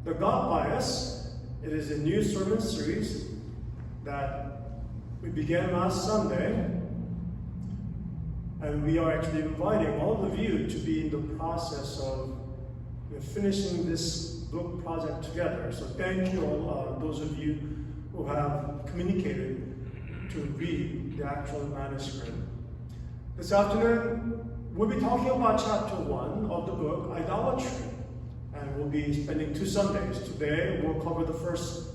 The God Bias, it is a new sermon series that we began last Sunday, and we are actually inviting all of you to be in the process of finishing this book project together. So thank you all, those of you who have communicated to read the actual manuscript. This afternoon, we'll be talking about chapter 1 of the book, Idolatry. And we'll be spending 2 Sundays. Today, we'll cover the first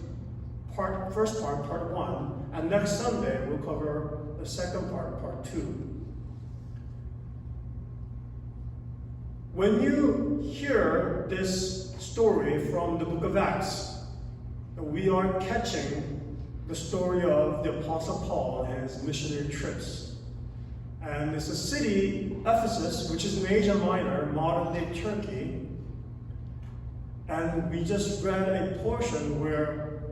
part, part 1. And next Sunday, we'll cover the second part, part 2. When you hear this story from the book of Acts, we are catching the story of the Apostle Paul and his missionary trips. And it's a city, Ephesus, which is in Asia Minor, modern-day Turkey. And we just read a portion where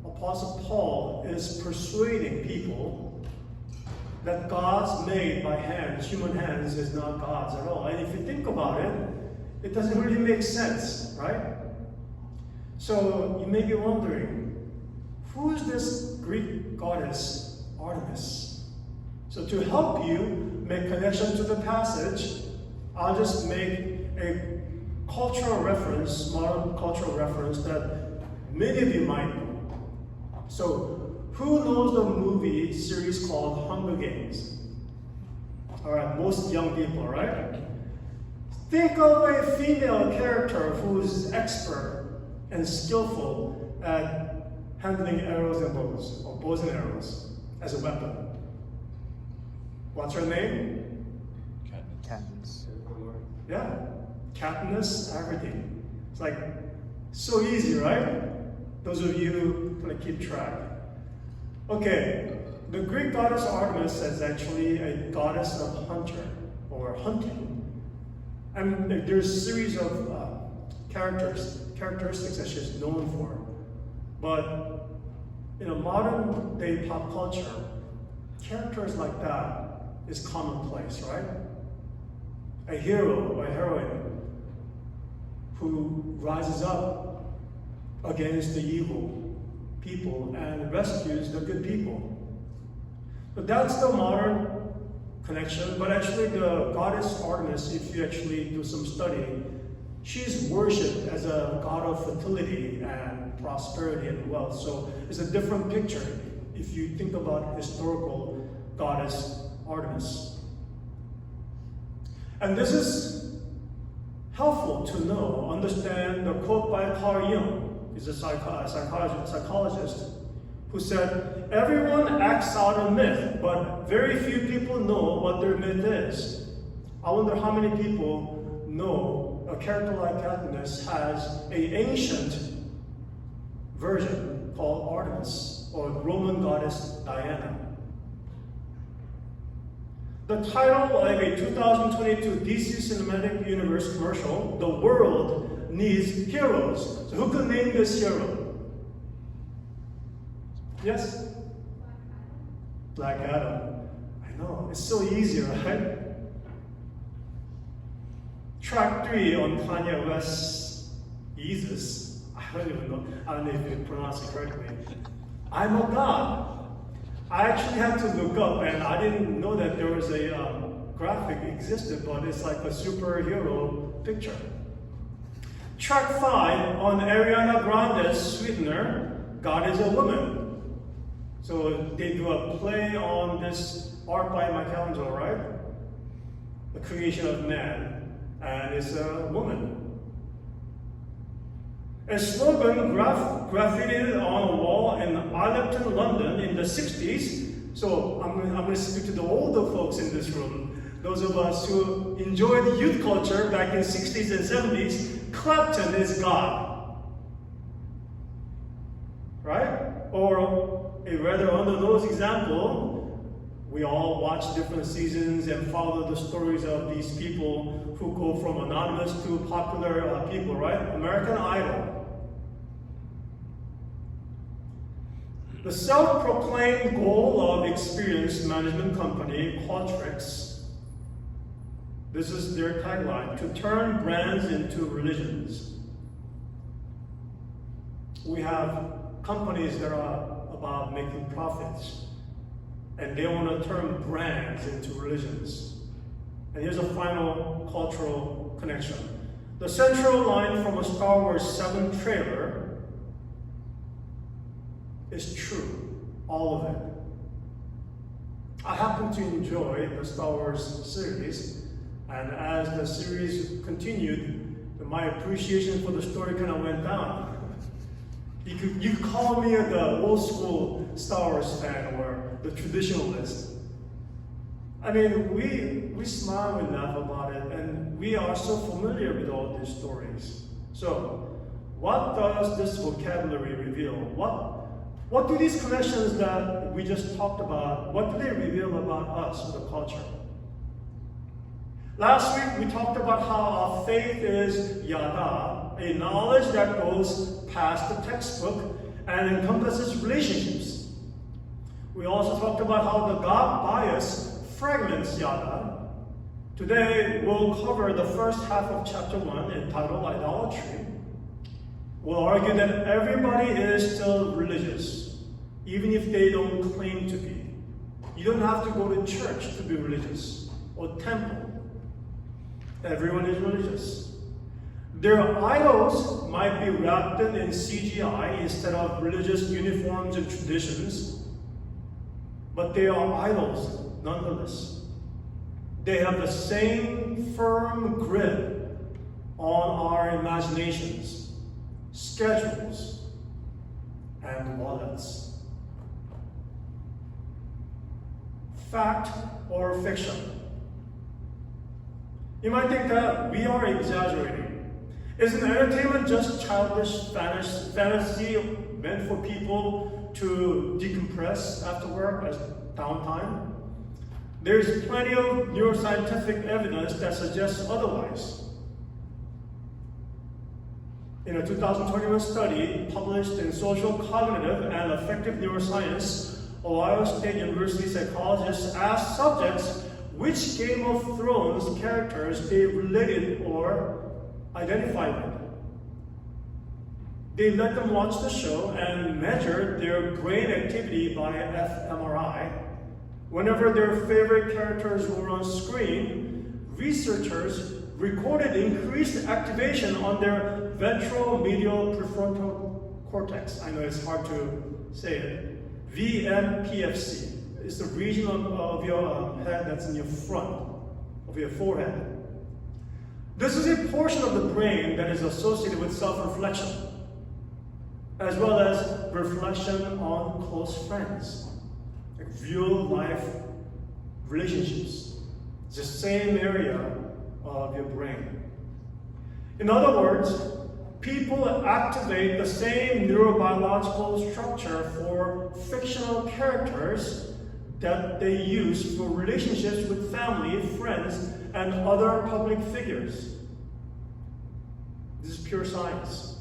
Apostle Paul is persuading people that God's made by hands, human hands, is not God's at all. And if you think about it, it doesn't really make sense, right? So you may be wondering, who is this Greek goddess Artemis? So to help you make connection to the passage, I'll just make a cultural reference, modern cultural reference that many of you might know. So, who knows the movie series called Hunger Games? Alright, most young people, right? Think of a female character who's expert and skillful at handling arrows and bows, or bows and arrows, as a weapon. What's her name? Katniss. Yeah, Katniss, everything. It's like, so easy, right? Those of you who keep track. Okay, the Greek goddess Artemis is actually a goddess of hunter, or hunting. And there's a series of characteristics that she's known for. But in a modern day pop culture, characters like that is commonplace, right? A hero or a heroine who rises up against the evil people and rescues the good people. But that's the modern connection. But actually the goddess Artemis, if you actually do some study, she's worshipped as a god of fertility and prosperity and wealth. So it's a different picture if you think about historical goddess Artemis. And this is helpful to know, understand the quote by Carl Jung. He's a psychologist who said, everyone acts out a myth, but very few people know what their myth is. I wonder how many people know a character like Katniss has an ancient version called Artemis, or Roman goddess Diana. The title of a 2022 DC Cinematic Universe commercial, "The World Needs Heroes." So who could name this hero? Yes? Black Adam. I know, it's so easy, right? Track 3 on Kanye West's Yeezus. I don't even know. I don't know if you pronounce it correctly. I'm a god. I actually had to look up, and I didn't know that there was a graphic existed, but it's like a superhero picture. Track 5 on Ariana Grande's Sweetener, God is a Woman. So they do a play on this art by Michelangelo, right? The creation of man, and it's a woman. A slogan graffitied on a wall in Idolatry, London in the 60s. So I'm going to speak to the older folks in this room. Those of us who enjoyed youth culture back in the 60s and 70s, Clapton is God. Right? Or a rather under-the-nose example, we all watch different seasons and follow the stories of these people who go from anonymous to popular people, right? American Idol. The self-proclaimed goal of experience management company, Qualtrics, this is their tagline, to turn brands into religions. We have companies that are about making profits, and they want to turn brands into religions. And here's a final cultural connection. The central line from a Star Wars 7 trailer is true, all of it. I happen to enjoy the Star Wars series, and as the series continued, my appreciation for the story kind of went down. You could call me the old school Star Wars fan or the traditionalist. I mean, we smile and laugh about it, and we are so familiar with all these stories. So, what does this vocabulary reveal? What do these connections that we just talked about, what do they reveal about us, the culture? Last week, we talked about how our faith is yada, a knowledge that goes past the textbook and encompasses relationships. We also talked about how the God bias fragments yada. Today, we'll cover the first half of chapter 1 entitled Idolatry. We'll argue that everybody is still religious, even if they don't claim to be. You don't have to go to church to be religious or temple. Everyone is religious. Their idols might be wrapped in CGI instead of religious uniforms and traditions, but they are idols nonetheless. They have the same firm grip on our imaginations, schedules, and wallets. Fact or fiction? You might think that we are exaggerating. Isn't entertainment just childish fantasy meant for people to decompress after work as downtime? There's plenty of neuroscientific evidence that suggests otherwise. In a 2021 study published in Social Cognitive and Affective Neuroscience, Ohio State University psychologists asked subjects which Game of Thrones characters they related or identified with. They let them watch the show and measure their brain activity by fMRI. Whenever their favorite characters were on screen, researchers recorded increased activation on their ventral medial prefrontal cortex. I know it's hard to say it. VMPFC. It's the region of your head that's in your front of your forehead. This is a portion of the brain that is associated with self-reflection, as well as reflection on close friends, like real-life relationships. It's the same area of your brain. In other words, people activate the same neurobiological structure for fictional characters that they use for relationships with family, friends, and other public figures. This is pure science.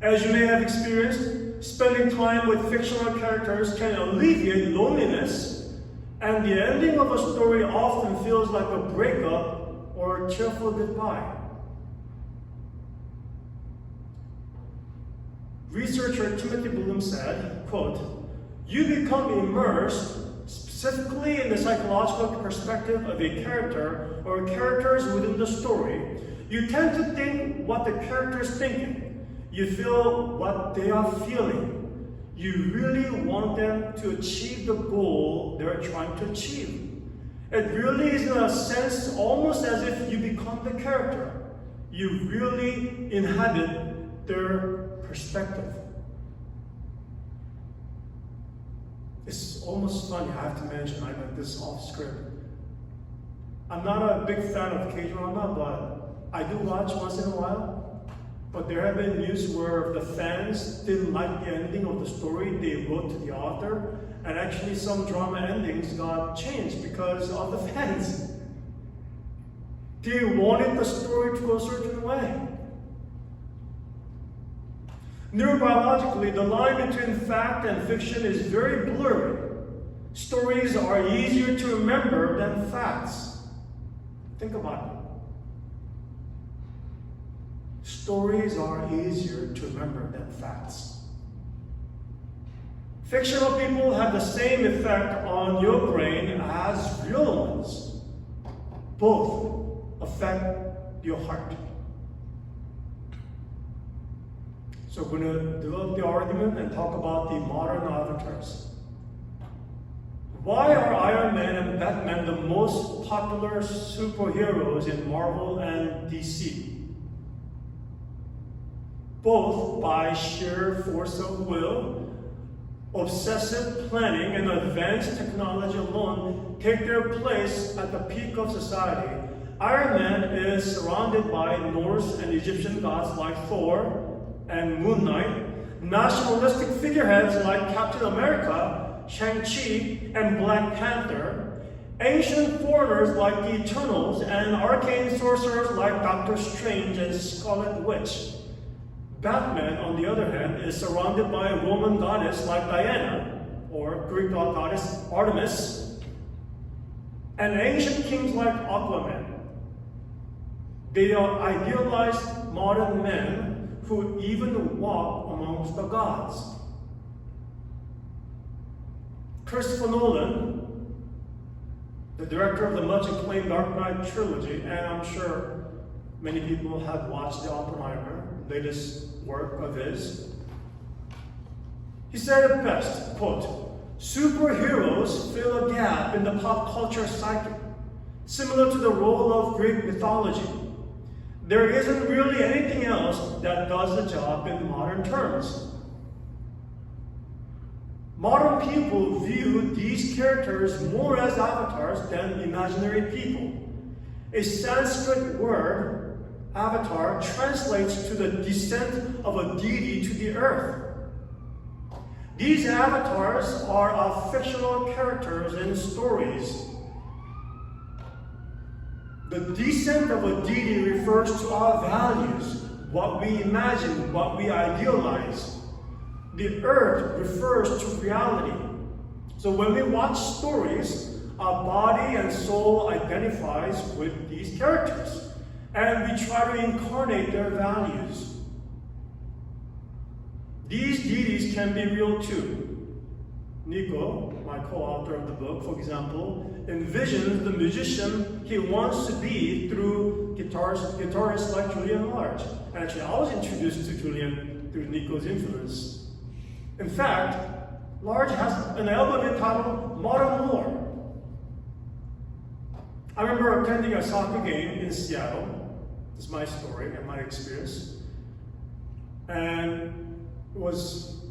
As you may have experienced, spending time with fictional characters can alleviate loneliness, and the ending of a story often feels like a breakup or a cheerful goodbye. Researcher Timothy Bloom said, quote, "You become immersed specifically in the psychological perspective of a character or characters within the story. You tend to think what the character is thinking. You feel what they are feeling. You really want them to achieve the goal they're trying to achieve. It really is, in a sense, almost as if you become the character. You really inhabit their perspective." It's almost funny, I have to mention, I know this is off script. I'm not a big fan of K-drama, but I do watch once in a while. But there have been news where the fans didn't like the ending of the story they wrote to the author, and actually some drama endings got changed because of the fans. They wanted the story to go a certain way. Neurobiologically, the line between fact and fiction is very blurry. Stories are easier to remember than facts. Think about it. stories are easier to remember than facts. Fictional people have the same effect on your brain as real ones. Both affect your heart. So we're going to develop the argument and talk about the modern avatars. Why are Iron Man and Batman the most popular superheroes in Marvel and DC? Both by sheer force of will, obsessive planning, and advanced technology alone take their place at the peak of society. Iron Man is surrounded by Norse and Egyptian gods like Thor and Moon Knight, nationalistic figureheads like Captain America, Shang-Chi, and Black Panther, ancient foreigners like the Eternals, and arcane sorcerers like Doctor Strange and Scarlet Witch. Batman, on the other hand, is surrounded by a Roman goddess like Diana, or Greek goddess Artemis, and ancient kings like Aquaman. They are idealized modern men who even walk amongst the gods. Christopher Nolan, the director of the much acclaimed Dark Knight trilogy, and I'm sure many people have watched the Oppenheimer, latest work of his. He said it best, quote, "Superheroes fill a gap in the pop culture psyche, similar to the role of Greek mythology. There isn't really anything else that does the job in modern terms." Modern people view these characters more as avatars than imaginary people. A Sanskrit word, avatar, translates to the descent of a deity to the earth. These avatars are fictional characters in stories. The descent of a deity refers to our values, what we imagine, what we idealize. The earth refers to reality. So when we watch stories, our body and soul identifies with these characters, and we try to incarnate their values. These deities can be real too. Nico, my co-author of the book, for example, envisions the musician he wants to be through guitarists like Julian Large. And actually, I was introduced to Julian through Nico's influence. In fact, Large has an album entitled Modern War. I remember attending a soccer game in Seattle. This is my story and my experience. And it was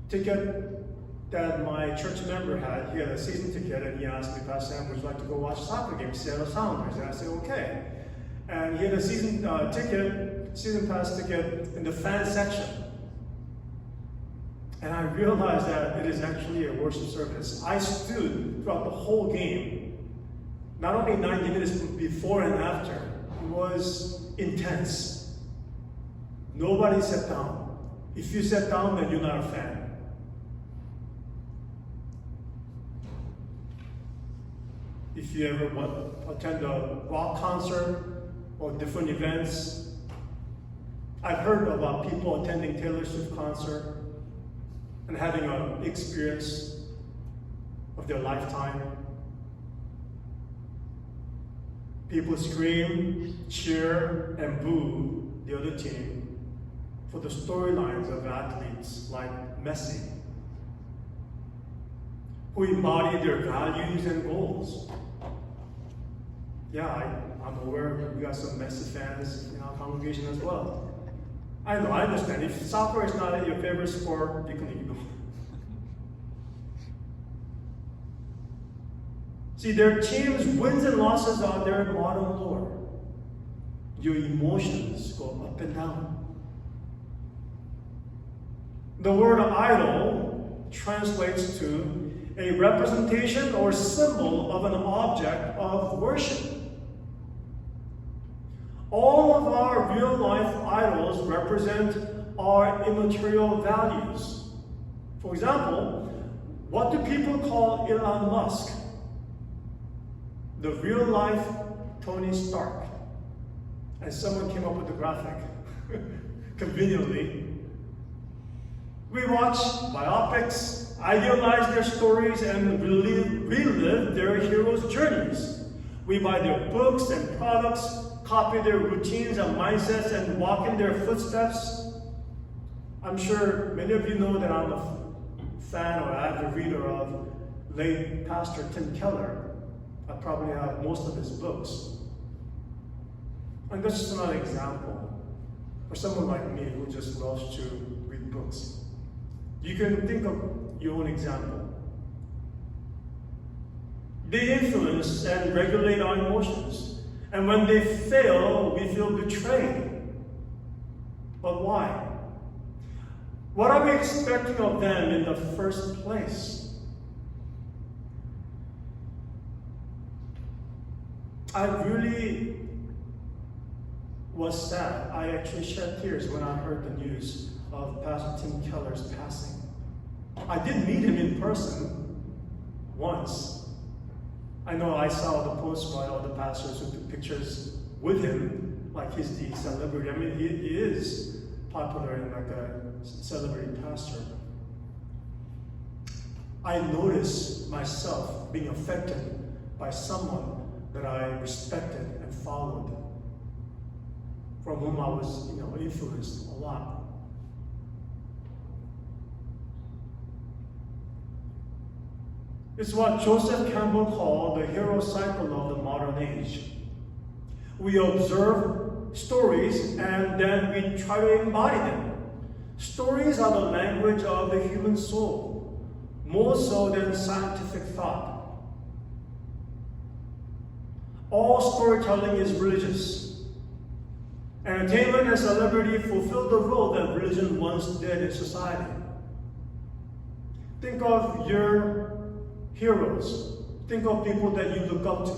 a ticket that my church member had. He had a season ticket, and he asked me, "Pastor Sam, would you like to go watch a soccer game, Seattle Sounders?" And I said, "Okay." And he had a season pass ticket in the fan section. And I realized that it is actually a worship service. I stood throughout the whole game, not only 90 minutes before and after. It was intense. Nobody sat down. If you sat down, then you're not a fan. If you ever attend a rock concert or different events, I've heard about people attending Taylor Swift concert and having an experience of their lifetime. People scream, cheer, and boo the other team for the storylines of athletes like Messi, who embody their values and goals. Yeah, I'm aware we got some Messi fans in our congregation as well. I know, I understand. If soccer is not your favorite sport, you can ignore. See, their team's wins and losses are their modern lore. Your emotions go up and down. The word idol translates to a representation or symbol of an object of worship. All of our real-life idols represent our immaterial values. For example, what do people call Elon Musk? The real-life Tony Stark. And someone came up with the graphic. conveniently. We watch biopics, idealize their stories, and relive their heroes' journeys. We buy their books and products, copy their routines and mindsets, and walk in their footsteps. I'm sure many of you know that I'm a fan or avid reader of late Pastor Tim Keller. I probably have most of his books. And that's just another example for someone like me who just loves to read books. You can think of your own example. They influence and regulate our emotions. And when they fail, we feel betrayed. But why? What are we expecting of them in the first place? I really was sad. I actually shed tears when I heard the news of Pastor Tim Keller's passing. I did meet him in person once. I know I saw the posts by all the pastors who took pictures with him, like he's the celebrity. I mean, he is popular and like a celebrity pastor. I noticed myself being affected by someone that I respected and followed, from whom I was, influenced a lot. It's what Joseph Campbell called the hero cycle of the modern age. We observe stories and then we try to embody them. Stories are the language of the human soul, more so than scientific thought. All storytelling is religious. Entertainment and celebrity fulfill the role that religion once did in society. Think of your heroes. Think of people that you look up to.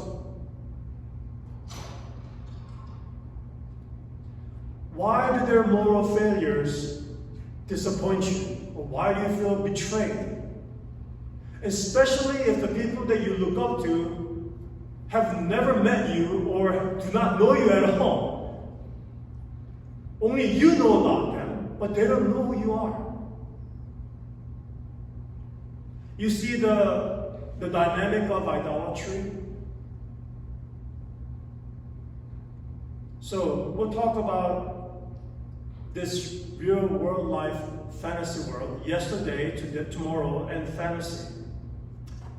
Why do their moral failures disappoint you? Or why do you feel betrayed? Especially if the people that you look up to have never met you or do not know you at all. Only you know about them, but they don't know who you are. You see the dynamic of idolatry. So we'll talk about this real world life fantasy world, yesterday, tomorrow, and fantasy.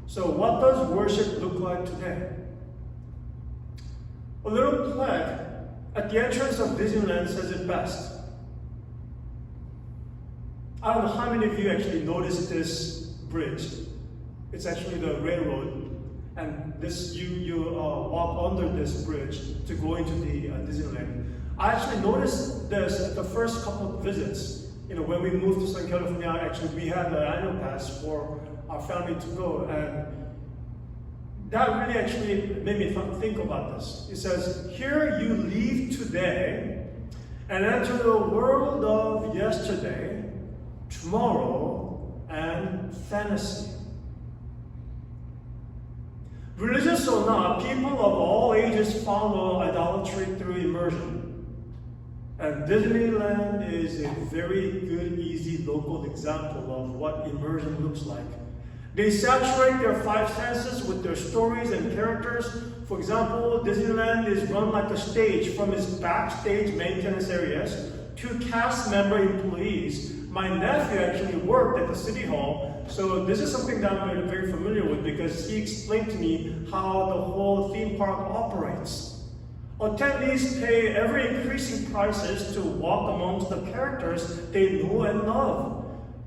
So what does worship look like today? A little plaque at the entrance of Disneyland says it best. I don't know how many of you actually noticed this bridge. It's actually the railroad, and you walk under this bridge to go into the Disneyland. I actually noticed this at the first couple of visits. When we moved to Southern California, actually we had an annual pass for our family to go, and that really actually made me think about this. It says, here you leave today and enter the world of yesterday, tomorrow, and fantasy. Religious or not, people of all ages follow idolatry through immersion. And Disneyland is a very good, easy, local example of what immersion looks like. They saturate their five senses with their stories and characters. For example, Disneyland is run like a stage, from its backstage maintenance areas to cast member employees. My nephew actually worked at the city hall, so this is something that I'm very familiar with because he explained to me how the whole theme park operates. Attendees pay ever-increasing prices to walk amongst the characters they know and love,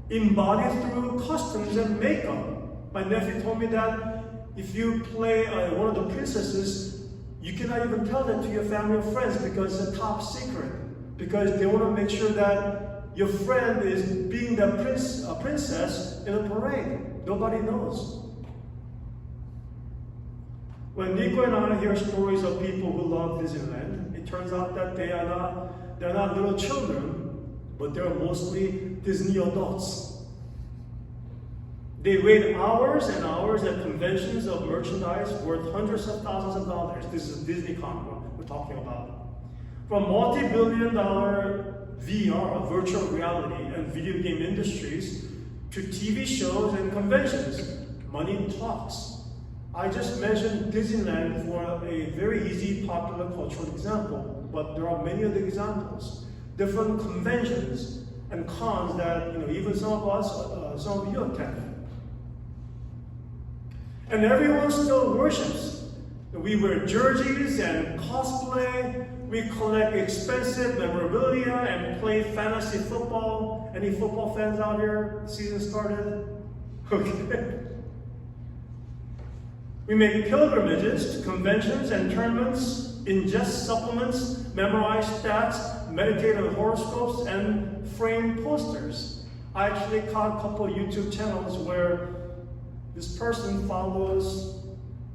embodied through costumes and makeup. My nephew told me that if you play one of the princesses, you cannot even tell that to your family or friends because it's a top secret. Because they want to make sure that your friend is being the princess in a parade. Nobody knows. When Nico and I hear stories of people who love Disneyland, it turns out that they're not little children, but they're mostly Disney adults. They wait hours and hours at conventions of merchandise worth hundreds of thousands of dollars. This is DisneyCon we're talking about. From multi-billion-dollar VR, virtual reality, and video game industries, to TV shows and conventions. Money talks. I just mentioned Disneyland for a very easy, popular cultural example, but there are many other examples. Different conventions and cons that even some of us, some of you attend. And everyone still worships. We wear jerseys and cosplay. We collect expensive memorabilia and play fantasy football. Any football fans out here? Season started? Okay. We make pilgrimages to conventions and tournaments, ingest supplements, memorize stats, meditate on horoscopes, and frame posters. I actually caught a couple of YouTube channels where this person follows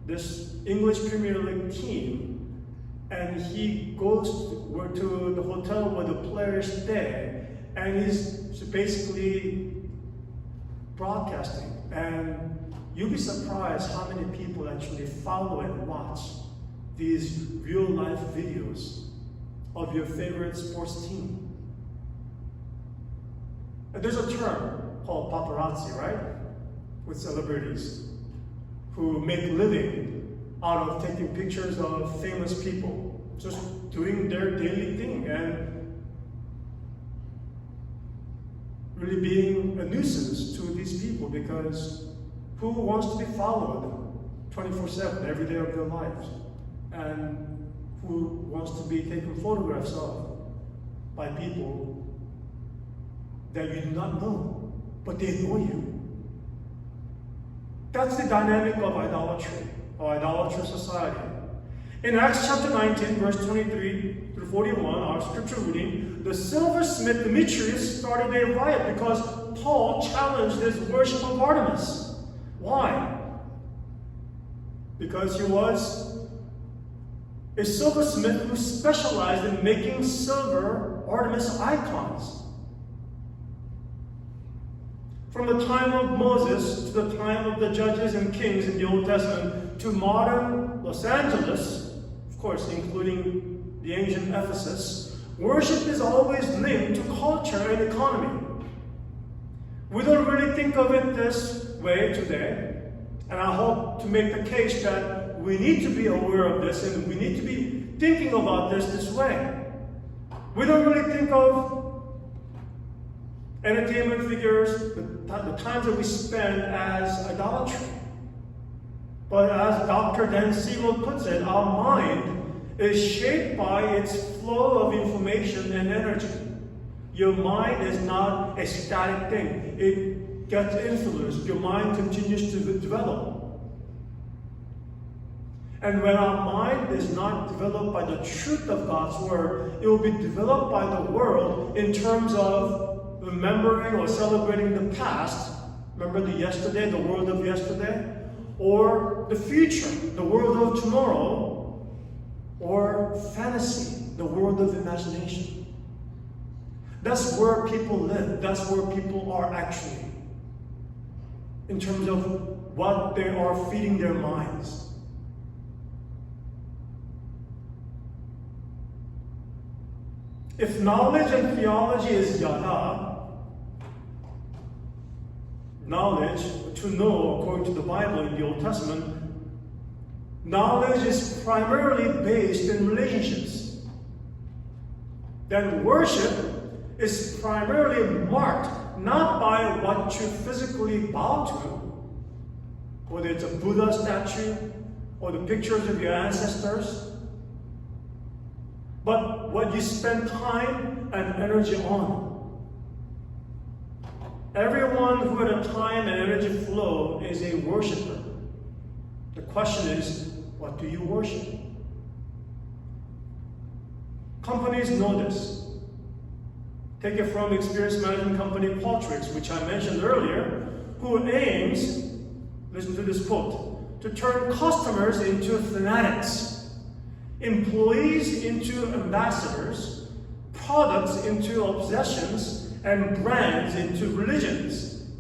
this English Premier League team, and he goes to the hotel where the players stay, and he's basically broadcasting. And you'll be surprised how many people actually follow and watch these real-life videos of your favorite sports team. And there's a term called paparazzi, right? With celebrities who make a living out of taking pictures of famous people, just doing their daily thing and really being a nuisance to these people, because who wants to be followed 24/7 every day of their lives? And who wants to be taken photographs of by people that you do not know, but they know you? That's the dynamic of idolatry, or idolatrous society. In Acts chapter 19, verse 23 through 41, our scripture reading, the silversmith Demetrius started a riot because Paul challenged his worship of Artemis. Why? Because he was a silversmith who specialized in making silver Artemis icons. From the time of Moses to the time of the judges and kings in the Old Testament to modern Los Angeles, of course, including the ancient Ephesus, worship is always linked to culture and economy. We don't really think of it this way today, and I hope to make the case that we need to be aware of this and we need to be thinking about this way. We don't really think of entertainment figures, the times that we spend, as idolatry. But as Dr. Dan Siegel puts it, our mind is shaped by its flow of information and energy. Your mind is not a static thing. It gets influenced. Your mind continues to develop. And when our mind is not developed by the truth of God's Word, it will be developed by the world in terms of remembering or celebrating the past. Remember the yesterday, the world of yesterday? Or the future, the world of tomorrow? Or fantasy, the world of imagination? That's where people live. That's where people are actually, in terms of what they are feeding their minds. If knowledge and theology is yada, knowledge, to know according to the Bible in the Old Testament, knowledge is primarily based in relationships. Then worship is primarily marked not by what you physically bow to, whether it's a Buddha statue or the pictures of your ancestors, but what you spend time and energy on. Everyone who had a time and energy flow is a worshiper. The question is, what do you worship? Companies know this. Take it from experience management company Qualtrics, which I mentioned earlier, who aims, listen to this quote, to turn customers into fanatics, employees into ambassadors, products into obsessions, and brands into religions.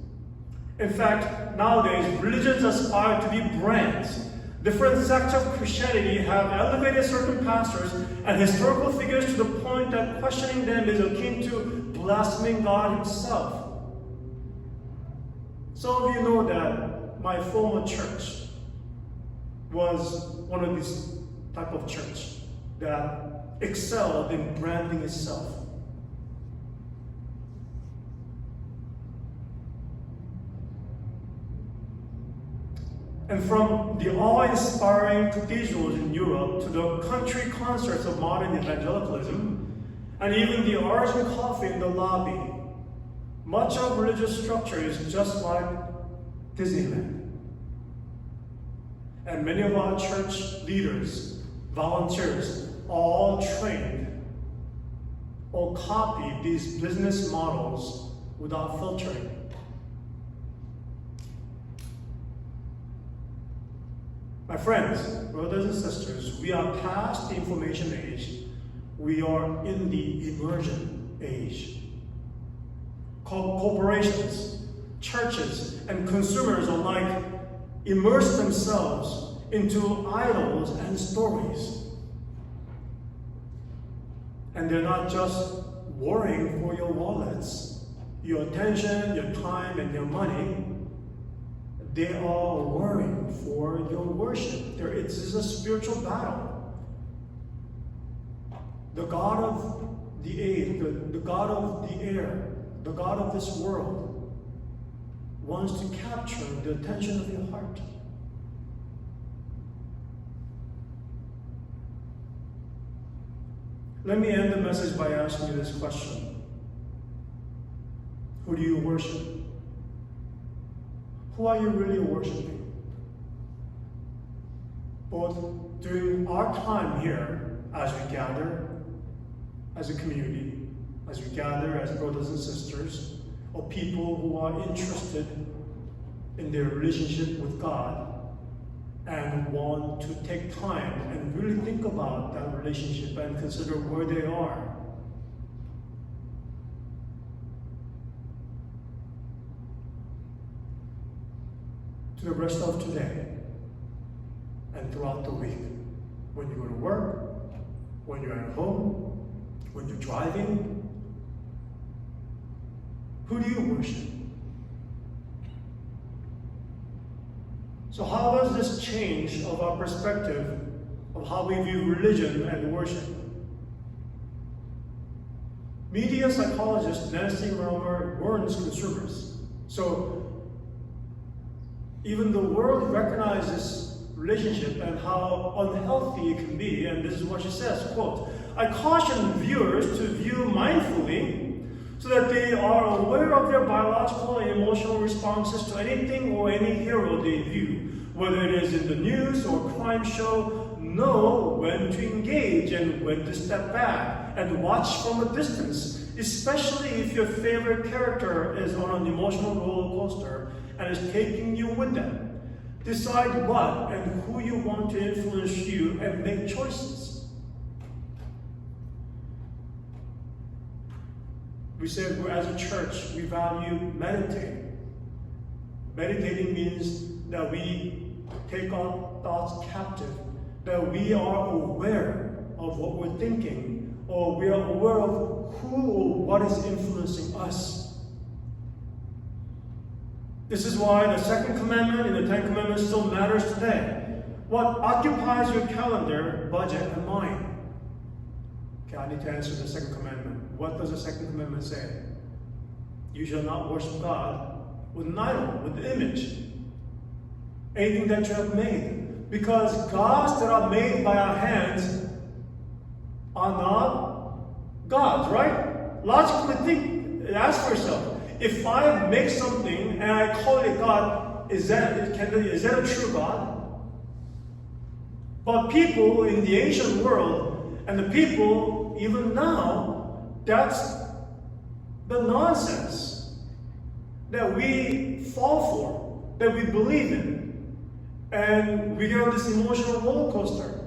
In fact, nowadays, religions aspire to be brands. Different sects of Christianity have elevated certain pastors and historical figures to the point that questioning them is akin to blaspheming God Himself. Some of you know that my former church was one of these type of church that excelled in branding itself. And from the awe-inspiring cathedrals in Europe to the country concerts of modern evangelicalism, and even the origin coffee in the lobby, much of religious structure is just like Disneyland. And many of our church leaders, volunteers, all trained or copied these business models without filtering. My friends, brothers and sisters, we are past the information age. We are in the immersion age. Corporations, churches, and consumers alike immerse themselves into idols and stories. And they're not just worrying for your wallets, your attention, your time, and your money. They are worrying for your worship. It is a spiritual battle. The God of the age, the God of the air, the God of this world wants to capture the attention of your heart. Let me end the message by asking you this question. Who do you worship? Who are you really worshiping? Both during our time here, as we gather as a community, as we gather as brothers and sisters, or people who are interested in their relationship with God and want to take time and really think about that relationship and consider where they are. To the rest of today and throughout the week, when you go to work, when you're at home, when you're driving, who do you worship? So how does this change of our perspective of how we view religion and worship? Media psychologist Nancy Merrimer warns consumers. So even the world recognizes relationship and how unhealthy it can be, and this is what she says, quote, "I caution viewers to view mindfully so that they are aware of their biological and emotional responses to anything or any hero they view, whether it is in the news or crime show. Know when to engage and when to step back and watch from a distance, especially if your favorite character is on an emotional roller coaster and is taking you with them. Decide what and who you want to influence you and make choices." We said as a church, we value meditating. Meditating means that we take our thoughts captive, that we are aware of what we're thinking, or we are aware of who or what is influencing us. This is why the second commandment in the Ten Commandments still matters today. What occupies your calendar, budget, and mind? Okay, I need to answer the second commandment. What does the second commandment say? You shall not worship God with an idol, with an image. Anything that you have made. Because gods that are made by our hands are not gods, right? Logically think, ask for yourself. If I make something and I call it God, is that a true God? But people in the ancient world, and the people even now, that's the nonsense that we fall for, that we believe in. And we get on this emotional roller coaster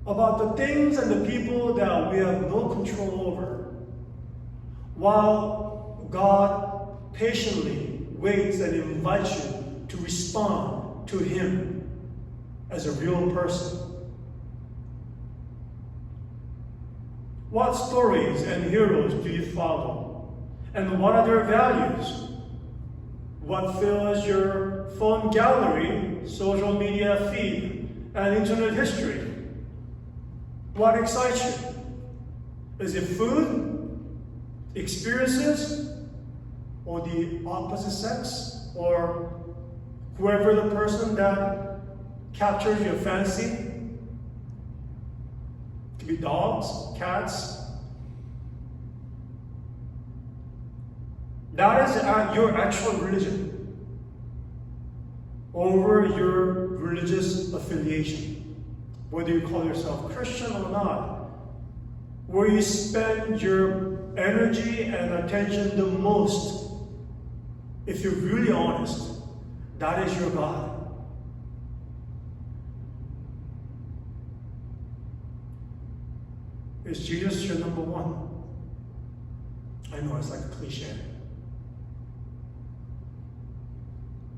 about the things and the people that we have no control over. While God patiently waits and invites you to respond to Him as a real person? What stories and heroes do you follow? And what are their values? What fills your phone gallery, social media feed, and internet history? What excites you? Is it food, experiences, or the opposite sex, or whoever the person that captures your fancy? It could be dogs, cats. That is your actual religion over your religious affiliation, whether you call yourself Christian or not. Where you spend your energy and attention the most, if you're really honest, that is your God. Is Jesus your number one? I know it's like a cliche.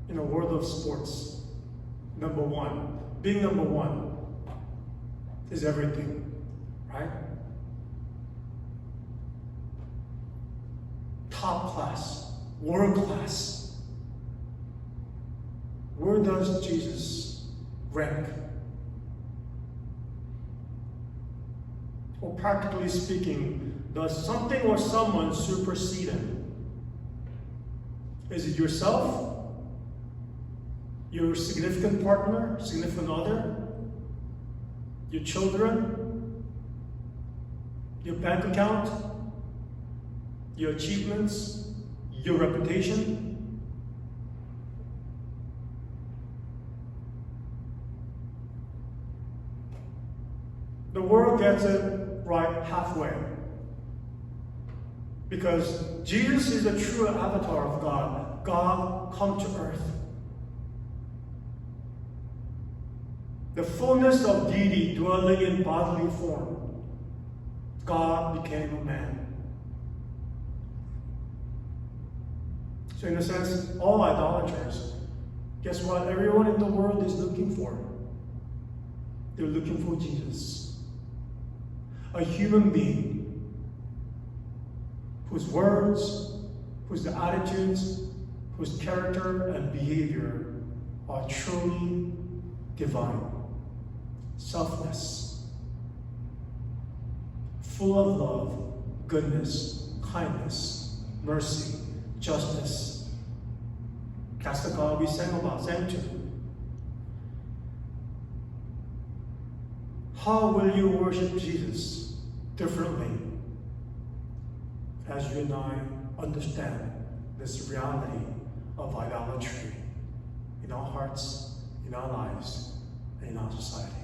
In a world of sports, number one, being number one is everything, right? Top class, world class. Where does Jesus rank? Or practically speaking, does something or someone supersede Him? Is it yourself? Your significant partner, significant other? Your children? Your bank account? Your achievements? Your reputation? The world gets it right halfway. Because Jesus is the true avatar of God. God come to earth. The fullness of deity dwelling in bodily form. God became a man. So in a sense, all idolaters, guess what? Everyone in the world is looking for. They're looking for Jesus. A human being whose words, whose attitudes, whose character and behavior are truly divine, selfless, full of love, goodness, kindness, mercy, justice. That's the God we sang about, sang to. How will you worship Jesus differently as you and I understand this reality of idolatry in our hearts, in our lives, and in our society?